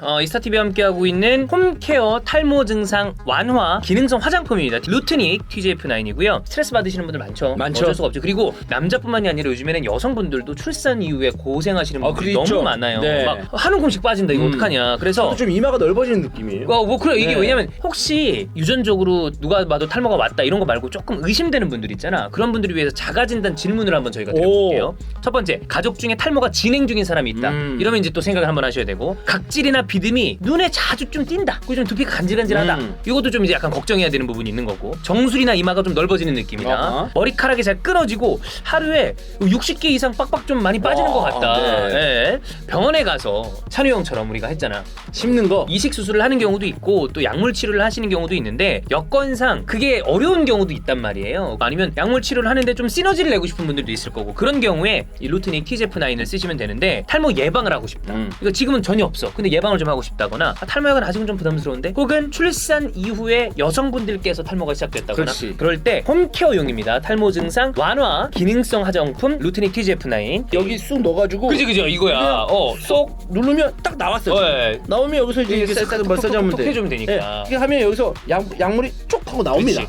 이스타TV와 함께하고 있는 홈케어 탈모 증상 완화 기능성 화장품입니다. 루트닉 TGF9이고요. 스트레스 받으시는 분들 많죠. 어쩔 수가 없죠. 그리고 남자뿐만이 아니라 요즘에는 여성분들도 출산 이후에 고생하시는 분들이 너무 많아요. 네. 막 한 움큼씩 빠진다 이거 어떡하냐. 그래서 좀 이마가 넓어지는 느낌이에요. 뭐 그래 이게 네. 왜냐면 혹시 유전적으로 누가 봐도 탈모가 왔다 이런 거 말고 조금 의심되는 분들 있잖아. 그런 분들을 위해서 자가진단 질문을 한번 저희가 드려볼게요. 첫 번째, 가족 중에 탈모가 진행 중인 사람이 있다. 이러면 이제 또 생각을 한번 하셔야 되고, 각질이나 비듬이 눈에 자주 좀 띈다. 그리고 좀 두피가 간질간질하다. 이것도 좀 이제 약간 걱정해야 되는 부분이 있는 거고, 정수리나 이마가 좀 넓어지는 느낌이다. 머리카락이 잘 끊어지고 하루에 60개 이상 빡빡 좀 많이 빠지는 것 같다. 네. 병원에 가서 찬우 형처럼 우리가 했잖아. 심는 거. 이식 수술을 하는 경우도 있고 또 약물 치료를 하시는 경우도 있는데 여건상 그게 어려운 경우도 있단 말이에요. 아니면 약물 치료를 하는데 좀 시너지를 내고 싶은 분들도 있을 거고, 그런 경우에 이 루트닉 TGF9을 쓰시면 되는데, 탈모 예방을 하고 싶다. 이거 지금은 전혀 없어. 근데 예방을 좀 하고 싶다거나, 탈모약은 아직은 좀 부담스러운데, 혹은 출산 이후에 여성분들께서 탈모가 시작됐다거나, 그럴 때 홈케어용입니다. 탈모 증상 완화 기능성 화장품 루트닉 TGF9 여기 쑥 넣어가지고. 그죠 이거야. 쏙 누르면 딱 나왔어요. 네. 나오면 여기서 이제 이렇게 싹 마사지하면 돼. 해주면 되니까. 이렇게 하면 여기서 약물이 쭉 하고 나옵니다.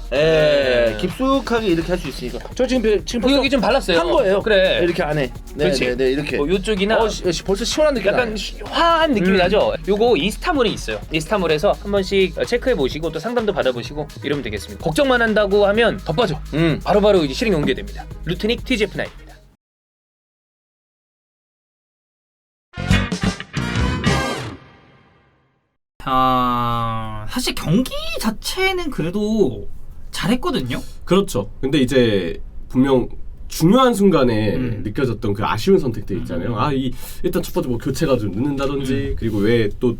깊숙하게 이렇게 할 수 있으니까. 저 지금 여기 좀 발랐어요. 한 거예요. 그래. 이렇게 안에. 그렇지. 이렇게. 요쪽이나 벌써 시원한 느낌. 약간 화한 느낌이 나죠. 요거 인스타몰에 있어요. 인스타몰에서 한 번씩 체크해 보시고 또 상담도 받아보시고 이러면 되겠습니다. 걱정만 한다고 하면 더 빠져. 바로바로 이제 실행 연계됩니다. 루트닉 TGF9입니다. 사실 경기 자체는 그래도 잘했거든요. 그렇죠. 근데 이제 분명 중요한 순간에 느껴졌던 그 아쉬운 선택들 있잖아요. 일단 첫 번째 뭐 교체가 좀 늦는다든지, 그리고 왜 또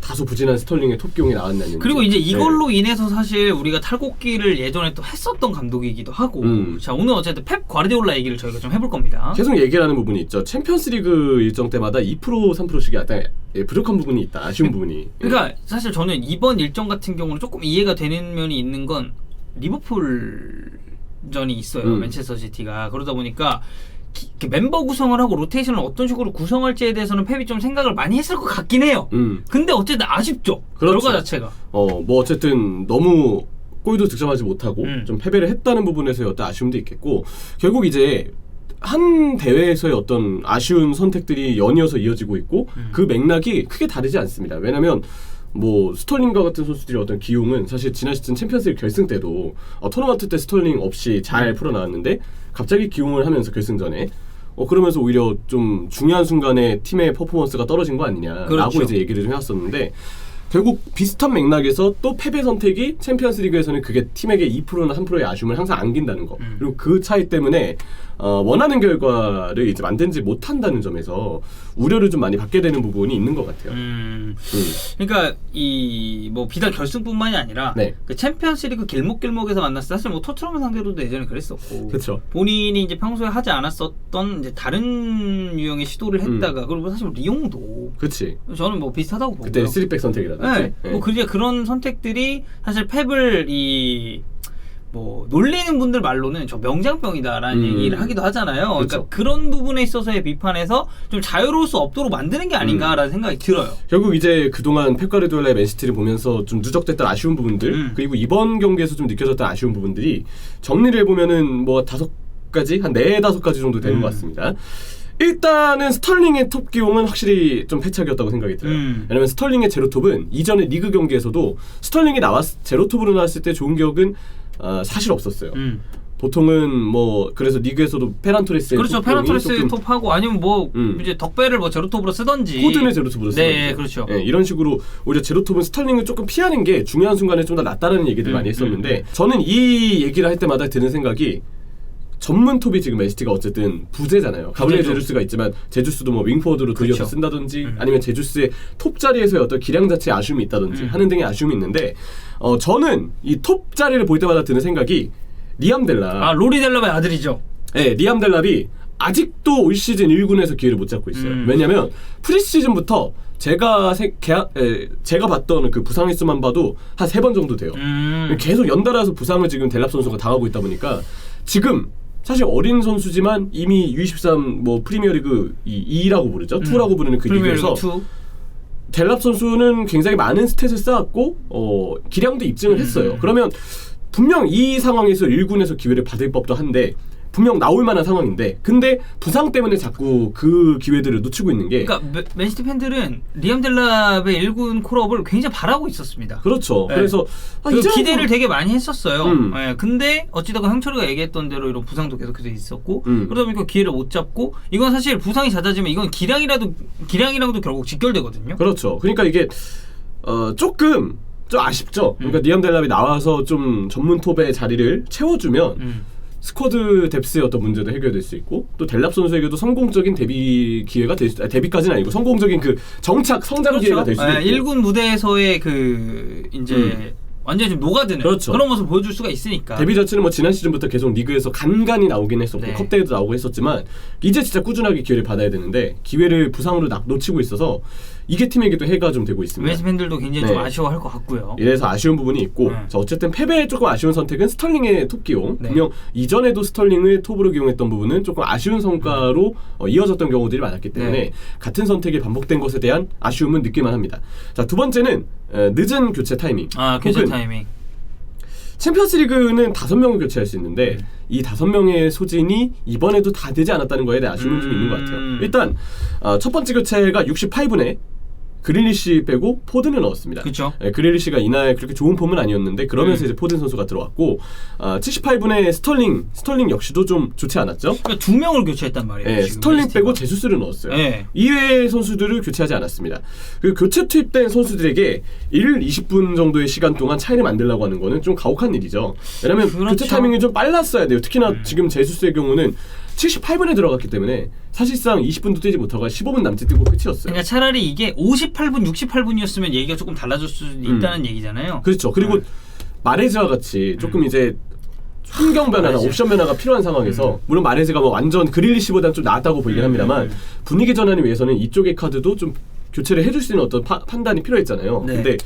다소 부진한 스털링의 톱기용이 나왔냐는. 그리고 이제 이걸로 인해서 사실 우리가 탈곡기를 예전에 또 했었던 감독이기도 하고. 자, 오늘 어쨌든 펩 과르디올라 얘기를 저희가 좀 해볼 겁니다. 계속 얘기를 하는 부분이 있죠. 챔피언스리그 일정 때마다 2% 3%씩이 약간 부족한 부분이 있다. 아쉬운 부분이. 그러니까 사실 저는 이번 일정 같은 경우는 조금 이해가 되는 면이 있는 건 리버풀전이 있어요. 맨체스터 시티가. 그러다 보니까 멤버 구성을 하고 로테이션을 어떤 식으로 구성할지에 대해서는 펩이 좀 생각을 많이 했을 것 같긴 해요. 근데 어쨌든 아쉽죠. 그렇죠. 결과 자체가. 뭐 어쨌든 너무 골도 득점하지 못하고 좀 패배를 했다는 부분에서의 어떤 아쉬움도 있겠고, 결국 이제 한 대회에서의 어떤 아쉬운 선택들이 연이어서 이어지고 있고, 그 맥락이 크게 다르지 않습니다. 왜냐면 뭐 스털링과 같은 선수들의 어떤 기용은 사실 지난 시즌 챔피언스리그 결승 때도 토너먼트 때 스털링 없이 잘 풀어나왔는데 갑자기 기용을 하면서 결승전에 그러면서 오히려 좀 중요한 순간에 팀의 퍼포먼스가 떨어진 거 아니냐라고 그렇죠. 이제 얘기를 좀 해왔었는데, 결국 비슷한 맥락에서 또 패배 선택이 챔피언스리그에서는 그게 팀에게 2%나 3%의 아쉬움을 항상 안긴다는 거. 그리고 그 차이 때문에 원하는 결과를 이제 만들지 못한다는 점에서 우려를 좀 많이 받게 되는 부분이 있는 것 같아요. 그러니까 이 뭐 비단 결승뿐만이 아니라 그 챔피언스리그 길목길목에서 만났을 때 사실 뭐 토트넘 상대로도 예전에 그랬었고, 그렇죠. 본인이 이제 평소에 하지 않았었던 이제 다른 유형의 시도를 했다가, 그리고 사실 리옹도 그렇지. 저는 뭐 비슷하다고 보고요. 그때 3백 선택이라든지. 뭐 그런 선택들이 사실 펩을 뭐 놀리는 분들 말로는 저 명장병이다라는 얘기를 하기도 하잖아요. 그러니까 그런 부분에 있어서의 비판에서 좀 자유로울 수 없도록 만드는 게 아닌가라는 생각이 들어요. 결국 이제 그동안 펩 과르디올라의 맨시티를 보면서 좀 누적됐던 아쉬운 부분들, 그리고 이번 경기에서 좀 느껴졌던 아쉬운 부분들이 정리를 해보면은 뭐 5가지, 한 4-5가지 정도 되는 것 같습니다. 일단은 스털링의 톱 기용은 확실히 좀 패착이었다고 생각이 들어요. 왜냐면 스털링의 제로톱은 이전에 리그 경기에서도 스털링이 제로톱으로 나왔을 때 좋은 기억은 사실 없었어요. 보통은 뭐 그래서 리그에서도 페란토레스의 그렇죠. 페란토레스 톱하고 아니면 뭐 이제 덕배를 뭐 제로톱으로 쓰던지, 포든의 제로톱으로 쓰던지. 네, 그렇죠. 이런 식으로 오히려 제로톱은 스털링을 조금 피하는 게 중요한 순간에 좀 더 낫다라는 얘기들 많이 했었는데, 저는 이 얘기를 할 때마다 드는 생각이, 전문 톱이 지금 맨시티가 어쨌든 부재잖아요. 가브리엘 제주스가 있지만 제주스도 뭐 윙포워드로 들여서 쓴다든지, 아니면 제주스의 톱 자리에서의 어떤 기량 자체에 아쉬움이 있다든지 하는 등의 아쉬움이 있는데, 저는 이 톱 자리를 볼 때마다 드는 생각이 리암 델랍. 로리 델랍의 아들이죠. 네, 리암 델랍이 아직도 올 시즌 1군에서 기회를 못 잡고 있어요. 왜냐면 프리시즌부터 제가 봤던 그 부상 횟수만 봐도 한 3번 정도 돼요. 계속 연달아서 부상을 지금 델랍 선수가 당하고 있다 보니까 지금 사실 어린 선수지만 이미 U23 뭐 프리미어리그 2라고 부르죠. 2라고 부르는 그 리그에서 델랍 선수는 굉장히 많은 스탯을 쌓았고 기량도 입증을 했어요. 그러면 분명 이 상황에서 1군에서 기회를 받을 법도 한데 분명 나올 만한 상황인데 근데 부상 때문에 자꾸 그 기회들을 놓치고 있는 게 그러니까 맨시티 팬들은 리암 델랍의 1군 콜업을 굉장히 바라고 있었습니다. 그렇죠. 네. 그래서 기대를 되게 많이 했었어요. 음. 네, 근데 어찌다가 형철이가 얘기했던 대로 이런 부상도 계속해서 있었고 그러다 보니까 기회를 못 잡고 이건 사실 부상이 잦아지면 이건 기량이랑도 결국 직결되거든요. 그렇죠. 그러니까 이게 조금 좀 아쉽죠. 그러니까 리암 델랍이 나와서 좀 전문 톱의 자리를 채워주면 스쿼드 뎁스의 어떤 문제도 해결될 수 있고 또 델랍 선수에게도 성공적인 데뷔 기회가 될 수, 데뷔까지는 아니고 성공적인 그 정착 성장 그렇죠. 기회가 될 수도 있고 1군 무대에서의 그 이제 완전히 좀 녹아드는 그렇죠. 그런 모습을 보여줄 수가 있으니까. 데뷔 자체는 뭐 지난 시즌부터 계속 리그에서 간간히 나오긴 했었고 네. 컵대회도 나오고 했었지만 이제 진짜 꾸준하게 기회를 받아야 되는데 기회를 부상으로 놓치고 있어서 이게 팀에게도 해가 좀 되고 있습니다. 맨시티 팬들도 굉장히 네. 좀 아쉬워할 것 같고요. 이래서 아쉬운 부분이 있고 자, 어쨌든 패배에 조금 아쉬운 선택은 스털링의 톱 기용. 네. 분명 이전에도 스털링을 톱으로 기용했던 부분은 조금 아쉬운 성과로 이어졌던 경우들이 많았기 때문에 네. 같은 선택이 반복된 것에 대한 아쉬움은 느낄만 합니다. 자, 두 번째는 늦은 교체 타이밍. 교체 혹은 타이밍. 챔피언스리그는 5명을 교체할 수 있는데 이 5명의 소진이 이번에도 다 되지 않았다는 거에 대한 아쉬움은 좀 있는 것 같아요. 일단 첫 번째 교체가 68분에 그릴리시 빼고 포든을 넣었습니다. 그쵸. 그릴리시가 이날 그렇게 좋은 폼은 아니었는데 그러면서 이제 포든 선수가 들어왔고 78분에 스털링 역시도 좀 좋지 않았죠. 그러니까 2명을 교체했단 말이에요. 네, 지금 스털링 맨시티가. 빼고 제수스를 넣었어요. 네. 이외의 선수들을 교체하지 않았습니다. 그 교체 투입된 선수들에게 1, 20분 정도의 시간 동안 차이를 만들려고 하는 거는 좀 가혹한 일이죠. 왜냐면 그렇죠. 교체 타이밍이 좀 빨랐어야 돼요. 특히나 지금 제수스의 경우는 78분에 들어갔기 때문에 사실상 20분도 뛰지 못하고 15분 남짓 뛰고 끝이었어요. 그러니까 차라리 이게 58분, 68분이었으면 얘기가 조금 달라질 수 있다는 얘기잖아요. 그렇죠. 그리고 마레즈와 같이 조금 이제 환경 변화나 옵션 변화가 필요한 상황에서 물론 마레즈가 뭐 완전 그릴리시보다는 좀 나았다고 보이긴 합니다만 분위기 전환을 위해서는 이쪽의 카드도 좀 교체를 해줄 수 있는 어떤 판단이 필요했잖아요. 네. 근데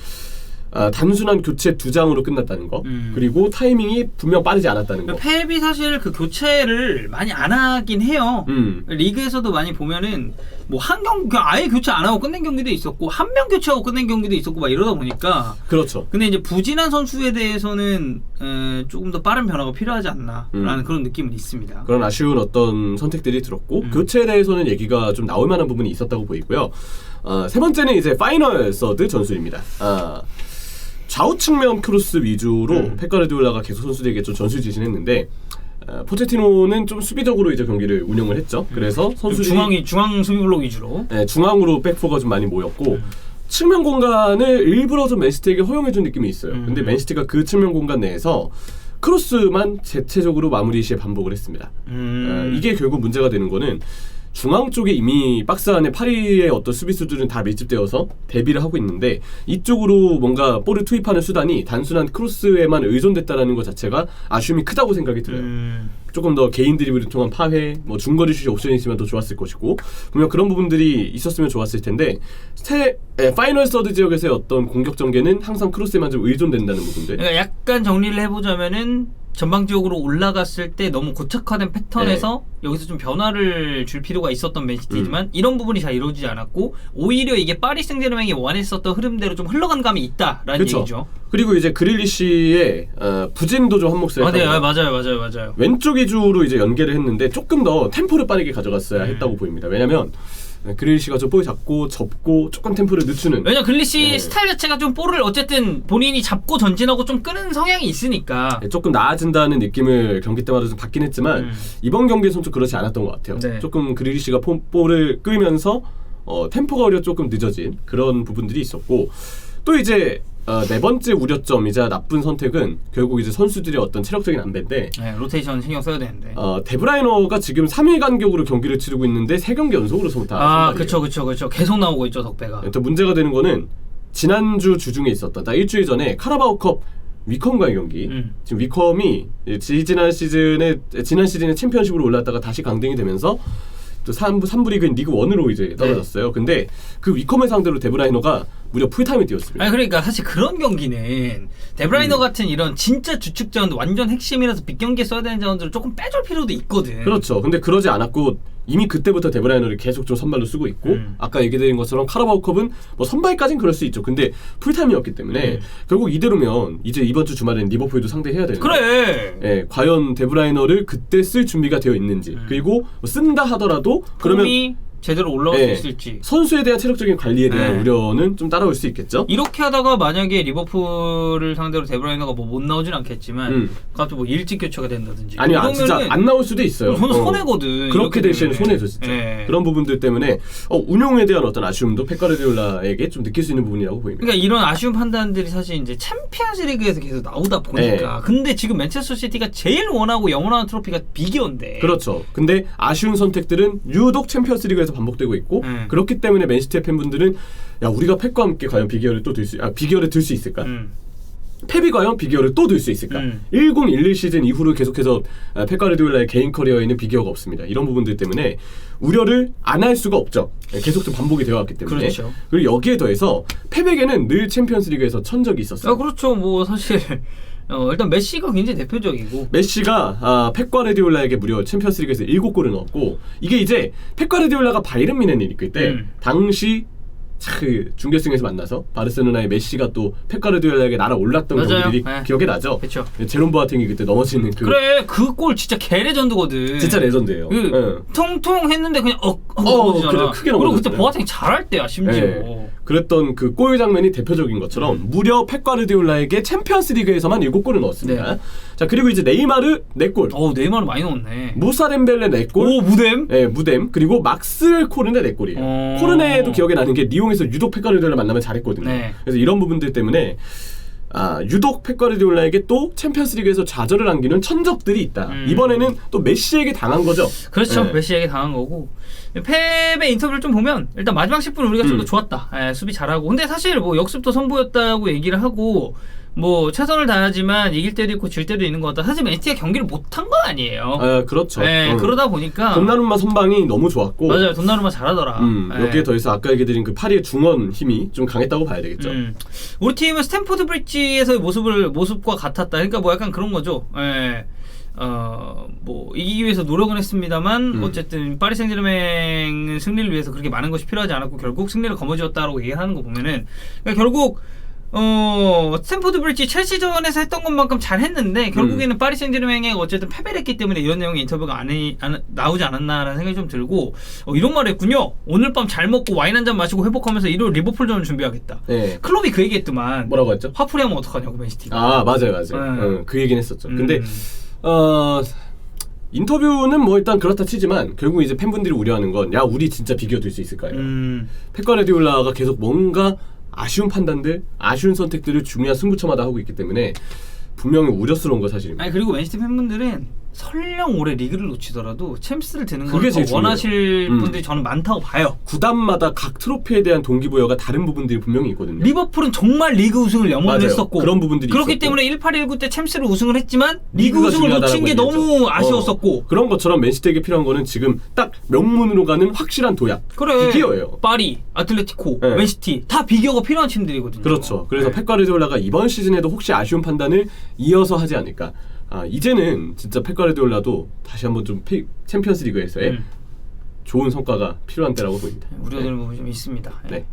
단순한 교체 2장으로 끝났다는 거 그리고 타이밍이 분명 빠르지 않았다는 거. 펩이 사실 그 교체를 많이 안 하긴 해요. 리그에서도 많이 보면은 뭐 아예 교체 안 하고 끝낸 경기도 있었고 한 명 교체하고 끝낸 경기도 있었고 막 이러다 보니까. 그렇죠. 근데 이제 부진한 선수에 대해서는 조금 더 빠른 변화가 필요하지 않나라는 그런 느낌은 있습니다. 그런 아쉬운 어떤 선택들이 들었고 교체에 대해서는 얘기가 좀 나올 만한 부분이 있었다고 보이고요. 세 번째는 이제 파이널 서드 전술입니다. 좌우 측면 크로스 위주로 펩 가르디올라가 계속 선수들에게 좀 전술 지시했는데 포체티노는 좀 수비적으로 이제 경기를 운영을 했죠. 그래서 선수들이 중앙 수비 블록 위주로. 네, 중앙으로 백포가 좀 많이 모였고 측면 공간을 일부러 좀 맨시티에게 허용해준 느낌이 있어요. 근데 맨시티가 그 측면 공간 내에서 크로스만 대체적으로 마무리 시에 반복을 했습니다. 이게 결국 문제가 되는 거는 중앙 쪽에 이미 박스 안에 파리의 어떤 수비수들은 다 밀집되어서 대비를 하고 있는데 이쪽으로 뭔가 볼을 투입하는 수단이 단순한 크로스에만 의존됐다는 것 자체가 아쉬움이 크다고 생각이 들어요. 조금 더 개인 드리블을 통한 파회, 뭐 중거리 슛이 옵션이 있으면 더 좋았을 것이고 분명 그런 부분들이 있었으면 좋았을 텐데 파이널 서드 지역에서의 어떤 공격 전개는 항상 크로스에만 좀 의존된다는 부분들. 그러니까 약간 정리를 해보자면은 전방지역으로 올라갔을 때 너무 고착화된 패턴에서 여기서 좀 변화를 줄 필요가 있었던 맨시티지만 이런 부분이 잘 이루어지지 않았고 오히려 이게 파리 생제르맹이 원했었던 흐름대로 좀 흘러간 감이 있다라는 그쵸. 얘기죠. 그리고 이제 그릴리시의 부진도 좀 한몫을 했다고. 네, 맞아요. 왼쪽 위주로 이제 연계를 했는데 조금 더 템포를 빠르게 가져갔어야 했다고 보입니다. 왜냐면 그릴리시가 좀 볼 잡고 접고 조금 템포를 늦추는. 왜냐 그릴리시 스타일 자체가 좀 볼을 어쨌든 본인이 잡고 전진하고 좀 끄는 성향이 있으니까 조금 나아진다는 느낌을 경기 때마다 좀 받긴 했지만 이번 경기에서는 좀 그렇지 않았던 것 같아요. 네. 조금 그릴리시가 볼을 끄면서 템포가 오히려 조금 늦어진 그런 부분들이 있었고 또 이제 네 번째 우려점이자 나쁜 선택은 결국 이제 선수들의 어떤 체력적인 안배인데 로테이션 신경 써야 되는데 데브라이너가 지금 3일 간격으로 경기를 치르고 있는데 3경기 연속으로 선발이에요. 그쵸 계속 나오고 있죠 덕배가. 또 문제가 되는 거는 지난주 주중에 있었던 일주일 전에 카라바오컵 위컴과의 경기. 지금 위컴이 지난 시즌에 챔피언십으로 올랐다가 다시 강등이 되면서 또 3부 리그인 리그 1으로 이제 떨어졌어요. 근데 그 위컴을 상대로 데브라이너가 무려 풀타임을 뛰었습니다. 아니 그러니까 사실 그런 경기는 데브라이너 같은 이런 진짜 주축자원 완전 핵심이라서 빅경기에 써야 되는 자원들을 조금 빼줄 필요도 있거든. 그렇죠. 근데 그러지 않았고 이미 그때부터 데브라이너를 계속 좀 선발로 쓰고 있고 아까 얘기드린 것처럼 카라바오컵은 뭐 선발까지는 그럴 수 있죠. 근데 풀타임이었기 때문에 결국 이대로면 이제 이번 주 주말엔 리버풀도 상대해야 되는데 그래. 예, 과연 데브라이너를 그때 쓸 준비가 되어 있는지 그리고 뭐 쓴다 하더라도 그러면 폼이 제대로 올라올 예, 수 있을지. 선수에 대한 체력적인 관리에 대한 네. 우려는 좀 따라올 수 있겠죠. 이렇게 하다가 만약에 리버풀을 상대로 데브라이너가 뭐 못 나오진 않겠지만 갑자기 뭐 일찍 교체가 된다든지 아니요, 이러면은 진짜 안 나올 수도 있어요. 저는 손해거든. 그렇게 이렇게 될 시에는 되면은. 손해죠, 진짜. 예. 그런 부분들 때문에 운용에 대한 어떤 아쉬움도 펩 가르디올라에게 좀 느낄 수 있는 부분이라고 보입니다. 그러니까 이런 아쉬운 판단들이 사실 이제 챔피언스리그에서 계속 나오다 보니까 네. 근데 지금 맨체스터 시티가 제일 원하고 영원한 트로피가 비기어인데 그렇죠. 근데 아쉬운 선택들은 유독 챔피언스리그에서 반복되고 있고 그렇기 때문에 맨시티 팬분들은 야 우리가 펩과 함께 과연 비기어를 또 비기어를 들 수 있을까? 펩이 과연 비기어를 또 들 수 있을까? 1011 시즌 이후로 계속해서 펩 가르디올라의 개인 커리어에는 비기어가 없습니다. 이런 부분들 때문에 우려를 안 할 수가 없죠. 계속 좀 반복이 되어 왔기 때문에. 그렇죠. 그리고 여기에 더해서 펩에게는 늘 챔피언스리그에서 천적이 있었어요. 그렇죠. 뭐 사실 일단 메시가 굉장히 대표적이고 메시가 펩 가르디올라에게 무려 챔피언스리그에서 7골을 넣었고 이게 이제 펩 가르디올라가 바이에른 뮌헨을 이끌 때 당시 그 준결승에서 만나서 바르셀로나의 메시가 또 펩 가르디올라에게 날아올랐던 맞아요. 경기들이 네. 기억에 나죠. 그쵸. 제롬 보아팅이 그때 넘어지는 그 그래 그 골 진짜 개레전드거든. 진짜 레전드예요. 그 예. 통통 했는데 그냥 그래, 넘어지잖아. 크게 그리고 그때 넘어졌잖아요. 보아팅이 잘할 때야 심지어. 예. 그랬던 그 골 장면이 대표적인 것처럼 무려 펩 가르디올라에게 챔피언스리그에서만 7골을 넣었습니다. 네. 자 그리고 이제 네이마르 4골, 네이마르 많이 넣었네. 무사 덴벨레 4골, 오 무뎀? 예, 무뎀 그리고 막스웰 코르네 4골이에요. 코르네도 기억에 나는 게 리옹에서 유독 펩 가르디올라 만나면 잘했거든요. 네. 그래서 이런 부분들 때문에 유독 펩 가르디올라에게 또 챔피언스리그에서 좌절을 안기는 천적들이 있다. 이번에는 또 메시에게 당한 거죠. 그렇죠. 네. 메시에게 당한 거고. 펩의 인터뷰를 좀 보면 일단 마지막 10분 우리가 좀 더 좋았다. 수비 잘하고. 근데 사실 뭐 역습도 선보였다고 얘기를 하고 뭐 최선을 다하지만 이길 때도 있고 질 때도 있는 것 같다. 사실 맨시티가 경기를 못한 건 아니에요. 그렇죠. 네, 그러다 보니까 돈나룸마 선방이 너무 좋았고 맞아요. 돈나루마 잘하더라. 여기에 더해서 아까 얘기드린 그 파리의 중원 힘이 좀 강했다고 봐야 되겠죠. 우리 팀은 스탠포드 브릿지에서의 모습과 같았다. 그러니까 뭐 약간 그런 거죠. 예. 뭐 이기기 위해서 노력은 했습니다만 어쨌든 파리 생제르맹은 승리를 위해서 그렇게 많은 것이 필요하지 않았고 결국 승리를 거머쥐었다라고 얘기하는 거 보면은 그러니까 결국 스탠포드 브릿지 첼시전에서 했던 것만큼 잘했는데 결국에는 파리 생제르맹에 어쨌든 패배를 했기 때문에 이런 내용의 인터뷰가 나오지 않았나라는 생각이 좀 들고 이런 말을 했군요. 오늘 밤 잘 먹고 와인 한 잔 마시고 회복하면서 일요일 리버풀전을 준비하겠다. 네. 클럽이 그 얘기했더만 뭐라고 했죠? 화풀이 하면 어떡하냐고 맨시티가. 맞아요. 그 얘기는 했었죠. 근데 인터뷰는 뭐 일단 그렇다 치지만 결국 이제 팬분들이 우려하는 건 야 우리 진짜 비기어 들 수 있을까요? 펩 가르디올라가 계속 뭔가 아쉬운 판단들, 아쉬운 선택들을 중요한 승부처마다 하고 있기 때문에 분명히 우려스러운 거 사실입니다. 아니 그리고 맨시티 팬분들은 설령 올해 리그를 놓치더라도 챔스를 드는 걸 그게 제일 더 원하실 분들이 저는 많다고 봐요. 구단마다 각 트로피에 대한 동기부여가 다른 부분들이 분명히 있거든요. 리버풀은 정말 리그 우승을 염원을 했었고 그런 부분들이 그렇기 있었고. 때문에 18-19 때 챔스를 우승을 했지만 리그 리그가 우승을 놓친 게 중요하다라고 너무 얘기했죠. 아쉬웠었고 그런 것처럼 맨시티에게 필요한 거는 지금 딱 명문으로 가는 확실한 도약. 그래. 비기어예요. 파리, 아틀레티코, 네. 맨시티 다 비기어가 필요한 팀들이거든요. 그렇죠. 그래서 네. 펩 가르디올라가 이번 시즌에도 혹시 아쉬운 판단을 이어서 하지 않을까. 이제는 진짜 펩 가르디올라도 다시 한번 좀 챔피언스 리그에서의 좋은 성과가 필요한 때라고 보입니다. 우려되는 부분이 좀 있습니다. 네.